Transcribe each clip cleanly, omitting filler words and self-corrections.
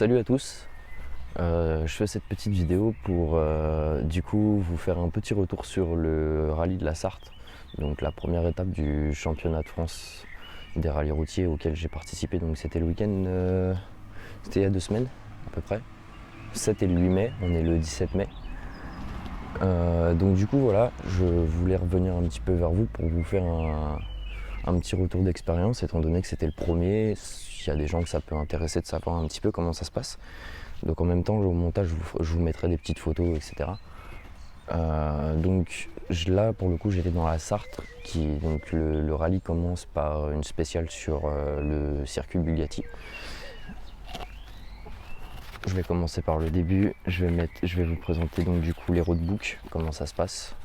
Salut à tous, je fais cette petite vidéo pour du coup vous faire un petit retour sur le rallye de la Sarthe, donc la première étape du championnat de France des rallyes routiers auquel j'ai participé. Donc c'était le week-end, c'était il y a 2 semaines à peu près, 7 et le 8 mai, on est le 17 mai. Donc du coup voilà, je voulais revenir un petit peu vers vous pour vous faire un petit retour d'expérience, étant donné que c'était le premier. Il y a des gens que ça peut intéresser de savoir un petit peu comment ça se passe. Donc en même temps, au montage, je vous mettrai des petites photos, etc. Donc là, pour le coup, j'étais dans la Sarthe. Donc le rallye commence par une spéciale sur le circuit Bugatti. Je vais commencer par le début. Je vais vous présenter donc du coup les roadbooks, comment ça se passe,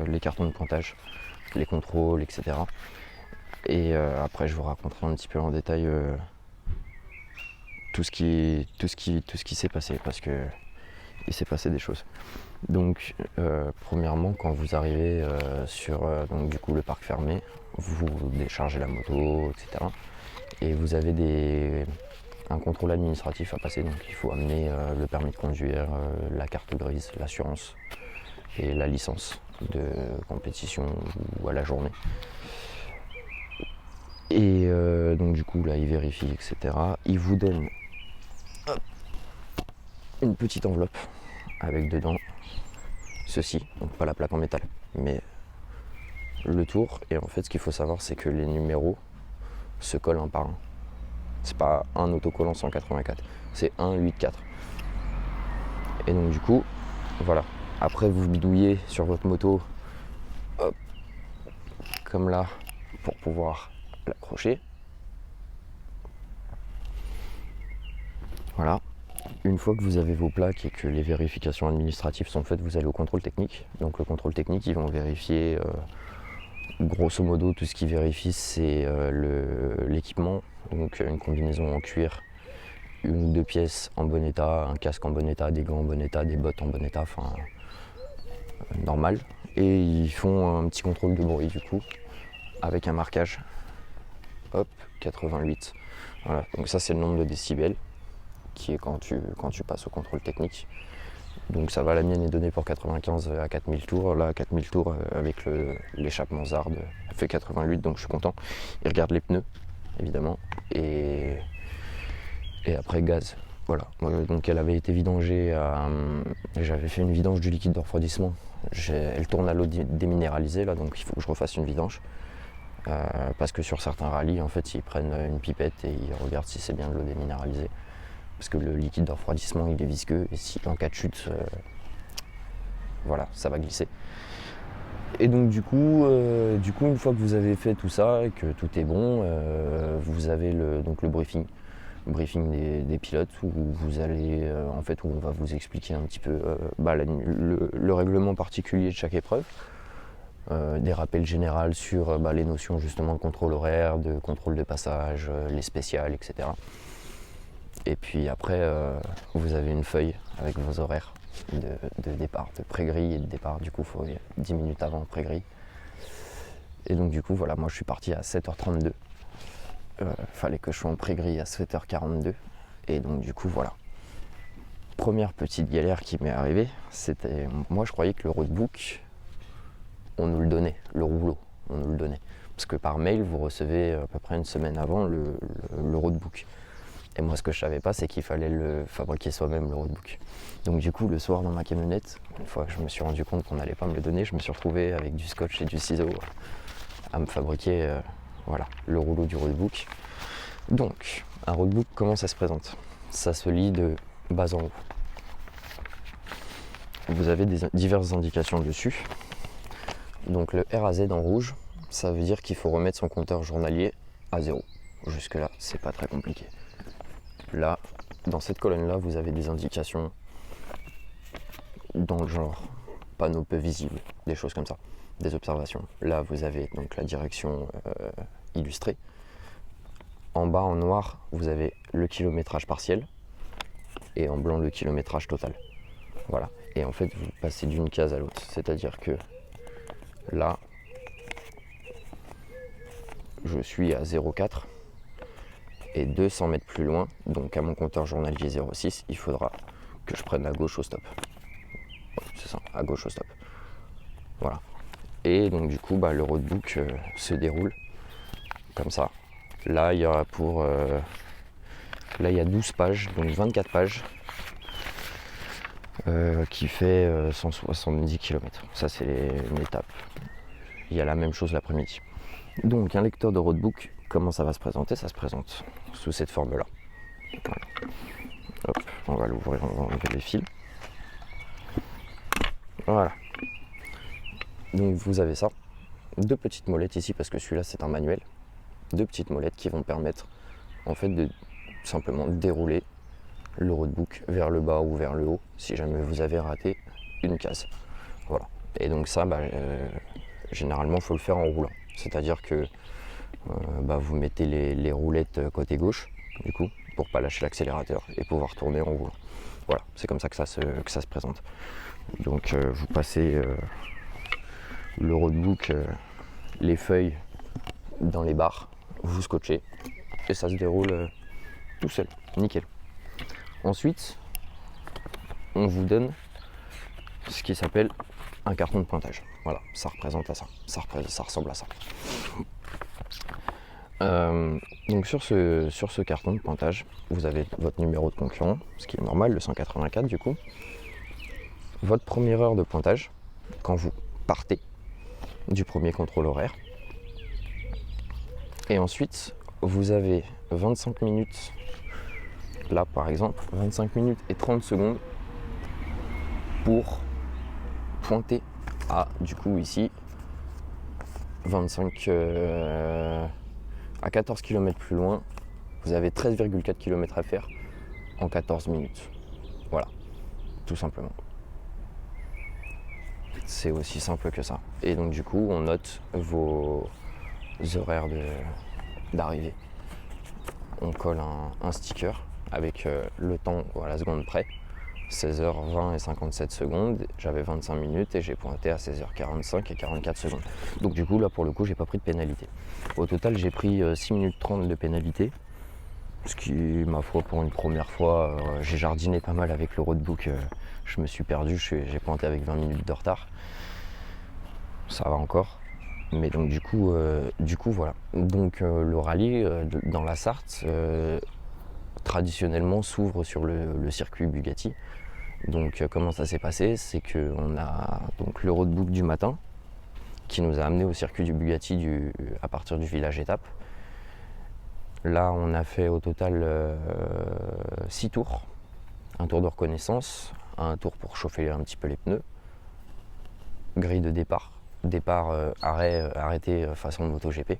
les cartons de pointage, les contrôles, etc. Et après, je vous raconterai un petit peu en détail tout ce qui s'est passé, parce que il s'est passé des choses. Donc premièrement, quand vous arrivez sur donc, du coup, le parc fermé, vous déchargez la moto, etc. Et vous avez un contrôle administratif à passer. Donc il faut amener le permis de conduire, la carte grise, l'assurance et la licence de compétition ou à la journée. Et donc du coup là il vérifie, etc. Il vous donne une petite enveloppe avec dedans ceci, donc pas la plaque en métal, mais le tour. Et en fait, ce qu'il faut savoir, c'est que les numéros se collent un par un. C'est pas un autocollant 184, c'est 184. Et donc du coup, voilà. Après, vous bidouillez sur votre moto, hop, comme là, pour pouvoir l'accrocher. Voilà. Une fois que vous avez vos plaques et que les vérifications administratives sont faites, vous allez au contrôle technique. Donc le contrôle technique, ils vont vérifier, grosso modo, tout ce qu'ils vérifient, c'est l'équipement. Donc une combinaison en cuir, une ou deux pièces en bon état, un casque en bon état, des gants en bon état, des bottes en bon état, enfin normal. Et ils font un petit contrôle de bruit du coup, avec un marquage, hop, 88. Voilà, donc ça c'est le nombre de décibels, qui est quand tu passes au contrôle technique. Donc ça va, la mienne est donnée pour 95 à 4000 tours. Là, 4000 tours avec l'échappement Zard, elle fait 88, donc je suis content. Ils regardent les pneus, évidemment, et après gaz. Voilà, donc elle avait été vidangée, j'avais fait une vidange du liquide de refroidissement. Elle tourne à l'eau déminéralisée, là, donc il faut que je refasse une vidange. Parce que sur certains rallyes, en fait, ils prennent une pipette et ils regardent si c'est bien de l'eau déminéralisée. Parce que le liquide de refroidissement, il est visqueux, et si en cas de chute, voilà, ça va glisser. Et donc du coup, une fois que vous avez fait tout ça et que tout est bon, vous avez donc le briefing des pilotes, où vous allez, en fait, où on va vous expliquer un petit peu le règlement particulier de chaque épreuve, des rappels généraux sur les notions justement de contrôle horaire, de contrôle de passage, les spéciales, etc. Et puis après, vous avez une feuille avec vos horaires de départ, de pré-grille et de départ. Du coup, il faut 10 minutes avant pré-grille. Et donc du coup, voilà, moi je suis parti à 7h32. Fallait que je sois en pré-grille à 7h42. Et donc du coup, voilà. Première petite galère qui m'est arrivée, c'était... Moi, je croyais que le roadbook, on nous le donnait, le rouleau, on nous le donnait. Parce que par mail, vous recevez à peu près une semaine avant le roadbook. Et moi, ce que je savais pas, c'est qu'il fallait le fabriquer soi-même, le roadbook. Donc du coup, le soir dans ma camionnette, une fois que je me suis rendu compte qu'on n'allait pas me le donner, je me suis retrouvé avec du scotch et du ciseau à me fabriquer voilà, le rouleau du roadbook. Donc, un roadbook, comment ça se présente? Ça se lit de bas en haut. Vous avez diverses indications dessus. Donc le R à Z en rouge, ça veut dire qu'il faut remettre son compteur journalier à 0. Jusque là, c'est pas très compliqué. Là, dans cette colonne-là, vous avez des indications dans le genre panneau peu visible, des choses comme ça, des observations. Là, vous avez donc la direction illustrée. En bas, en noir, vous avez le kilométrage partiel et en blanc, le kilométrage total. Voilà. Et en fait, vous passez d'une case à l'autre. C'est-à-dire que là, je suis à 0,4 Et 200 mètres plus loin, donc à mon compteur journalier 06, il faudra que je prenne à gauche au stop. Ouais, c'est ça, à gauche au stop. Voilà. Et donc du coup, le roadbook se déroule comme ça. Là, il y aura là, il y a 12 pages, donc 24 pages, qui fait 170 km. Ça, c'est une étape. Il y a la même chose l'après-midi. Donc, un lecteur de roadbook, comment ça va se présenter? Ça se présente sous cette forme-là. Voilà. Hop, on va l'ouvrir, on va enlever les fils. Voilà. Donc, vous avez ça. 2 petites molettes ici, parce que celui-là, c'est un manuel. 2 petites molettes qui vont permettre, en fait, de simplement dérouler le roadbook vers le bas ou vers le haut, si jamais vous avez raté une case. Voilà. Et donc ça, généralement, il faut le faire en roulant. C'est-à-dire que vous mettez les roulettes côté gauche, du coup, pour pas lâcher l'accélérateur et pouvoir tourner en roulant. Voilà, c'est comme ça que ça se présente. Donc vous passez le roadbook, les feuilles dans les barres, vous scotchez et ça se déroule tout seul, nickel. Ensuite, on vous donne ce qui s'appelle un carton de pointage. Voilà, ça représente à ça. Ça ressemble à ça. Donc sur ce carton de pointage, vous avez votre numéro de concurrent, ce qui est normal, le 184 du coup. Votre première heure de pointage, quand vous partez du premier contrôle horaire. Et ensuite, vous avez 25 minutes, là par exemple, 25 minutes et 30 secondes pour pointer à, du coup ici, 25 à 14 km plus loin, vous avez 13,4 km à faire en 14 minutes. Voilà, tout simplement. C'est aussi simple que ça. Et donc du coup, on note vos horaires d'arrivée. On colle un sticker avec le temps à la seconde près. 16h20 et 57 secondes, j'avais 25 minutes et j'ai pointé à 16h45 et 44 secondes. Donc du coup, là pour le coup, j'ai pas pris de pénalité. Au total, j'ai pris 6 minutes 30 de pénalité, ce qui, ma foi, pour une première fois, j'ai jardiné pas mal avec le roadbook, je me suis perdu, j'ai pointé avec 20 minutes de retard. Ça va encore. Mais donc du coup voilà. Donc le rallye dans la Sarthe, traditionnellement s'ouvre sur le circuit Bugatti. Donc comment ça s'est passé? C'est qu'on a donc le roadbook du matin qui nous a amené au circuit du Bugatti à partir du village étape. Là on a fait au total 6 tours. Un tour de reconnaissance, un tour pour chauffer un petit peu les pneus, grille de départ, arrêté façon MotoGP.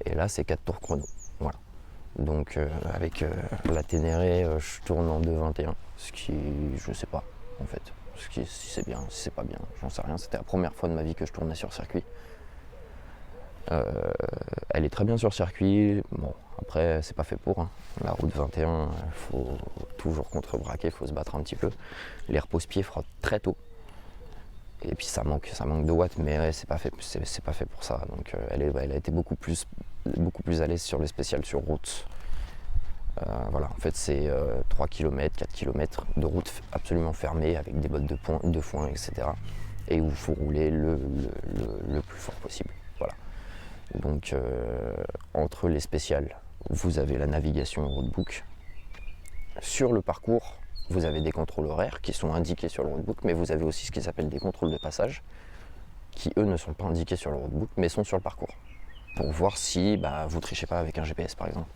Et là c'est 4 tours chrono. Voilà. Donc avec la Ténéré, je tourne en 2,21, ce qui, je sais pas en fait, si c'est bien, si c'est pas bien, j'en sais rien. C'était la première fois de ma vie que je tournais sur circuit. Elle est très bien sur circuit, bon après c'est pas fait pour, hein. La route 21, il faut toujours contre-braquer, il faut se battre un petit peu. Les repose-pieds frottent très tôt. Et puis ça manque de watts, mais ouais, c'est pas fait pour ça. Donc elle a été beaucoup plus à l'aise sur les spéciales sur route. Voilà, en fait c'est 3 km, 4 km de route absolument fermée avec des bottes de foin, etc. Et où il faut rouler le plus fort possible. Voilà. Donc entre les spéciales, vous avez la navigation roadbook. Sur le parcours, vous avez des contrôles horaires qui sont indiqués sur le roadbook, mais vous avez aussi ce qui s'appelle des contrôles de passage, qui eux ne sont pas indiqués sur le roadbook, mais sont sur le parcours, pour voir si vous trichez pas avec un GPS par exemple.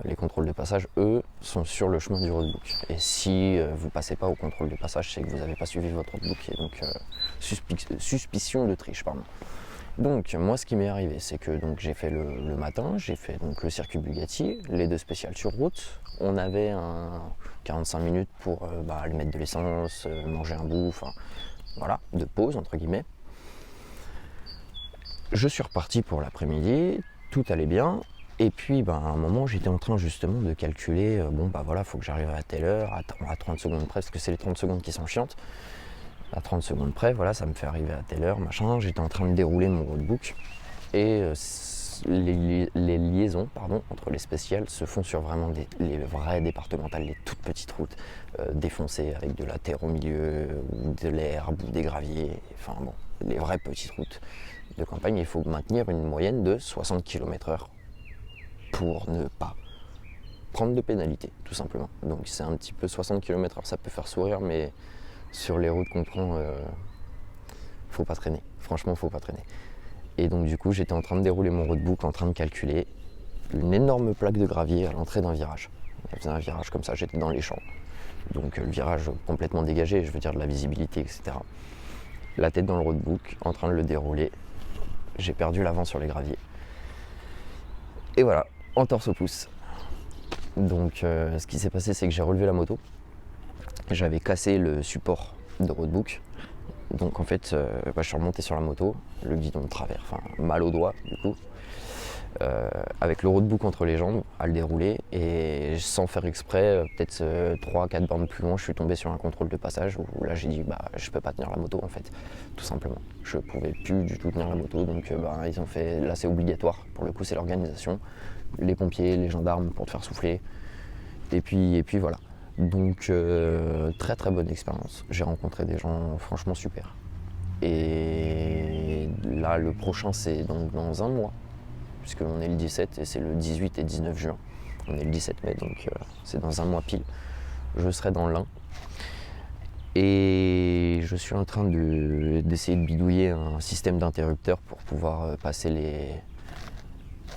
Les contrôles de passage, eux, sont sur le chemin du roadbook. Et si vous passez pas au contrôle de passage, c'est que vous n'avez pas suivi votre roadbook, et donc suspicion de triche, pardon. Donc moi ce qui m'est arrivé, c'est que donc, j'ai fait le matin, j'ai fait donc, le circuit Bugatti, les 2 spéciales sur route. On avait 45 minutes pour aller mettre de l'essence, manger un bout, enfin voilà, de pause entre guillemets. Je suis reparti pour l'après-midi, tout allait bien. Et puis à un moment j'étais en train justement de calculer, faut que j'arrive à telle heure, à 30 secondes près, parce que c'est les 30 secondes qui sont chiantes. À 30 secondes près, voilà, ça me fait arriver à telle heure, machin. J'étais en train de dérouler mon roadbook et les liaisons entre les spéciales se font sur vraiment les vraies départementales, les toutes petites routes défoncées avec de la terre au milieu, ou de l'herbe, ou des graviers, enfin bon, les vraies petites routes de campagne. Il faut maintenir une moyenne de 60 km/h pour ne pas prendre de pénalité, tout simplement. Donc c'est un petit peu 60 km/h, ça peut faire sourire, mais sur les routes qu'on prend, faut pas traîner. Franchement, faut pas traîner. Et donc du coup, j'étais en train de dérouler mon roadbook, en train de calculer une énorme plaque de gravier à l'entrée d'un virage. Je faisais un virage comme ça, j'étais dans les champs. Donc le virage complètement dégagé, je veux dire de la visibilité, etc. La tête dans le roadbook, en train de le dérouler. J'ai perdu l'avant sur les graviers. Et voilà, entorse au pouce. Donc ce qui s'est passé, c'est que j'ai relevé la moto. J'avais cassé le support de roadbook. Donc en fait, je suis remonté sur la moto, le guidon de travers, enfin mal au doigt du coup, avec le roadbook entre les jambes à le dérouler, et sans faire exprès, peut-être 3-4 bornes plus loin, je suis tombé sur un contrôle de passage où là j'ai dit je peux pas tenir la moto en fait, tout simplement. Je pouvais plus du tout tenir la moto, donc ils ont fait, là c'est obligatoire, pour le coup c'est l'organisation, les pompiers, les gendarmes pour te faire souffler, et puis voilà. Donc très très bonne expérience, j'ai rencontré des gens franchement super. Et là le prochain c'est donc dans un mois, puisqu'on est le 17 et c'est le 18 et 19 juin. On est le 17 mai, donc c'est dans un mois pile. Je serai dans l'Ain. Et je suis en train d'essayer de bidouiller un système d'interrupteur pour pouvoir passer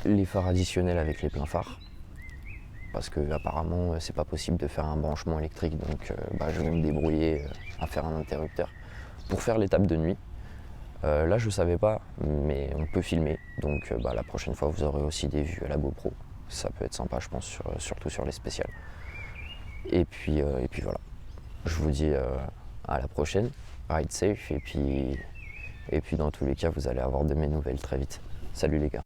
les phares additionnels avec les pleins phares. Parce que apparemment c'est pas possible de faire un branchement électrique, donc je vais me débrouiller à faire un interrupteur pour faire l'étape de nuit. Là je savais pas, mais on peut filmer, donc la prochaine fois vous aurez aussi des vues à la GoPro, ça peut être sympa je pense, surtout sur les spéciales. Et puis voilà, je vous dis à la prochaine, ride safe, et puis dans tous les cas vous allez avoir de mes nouvelles très vite. Salut les gars.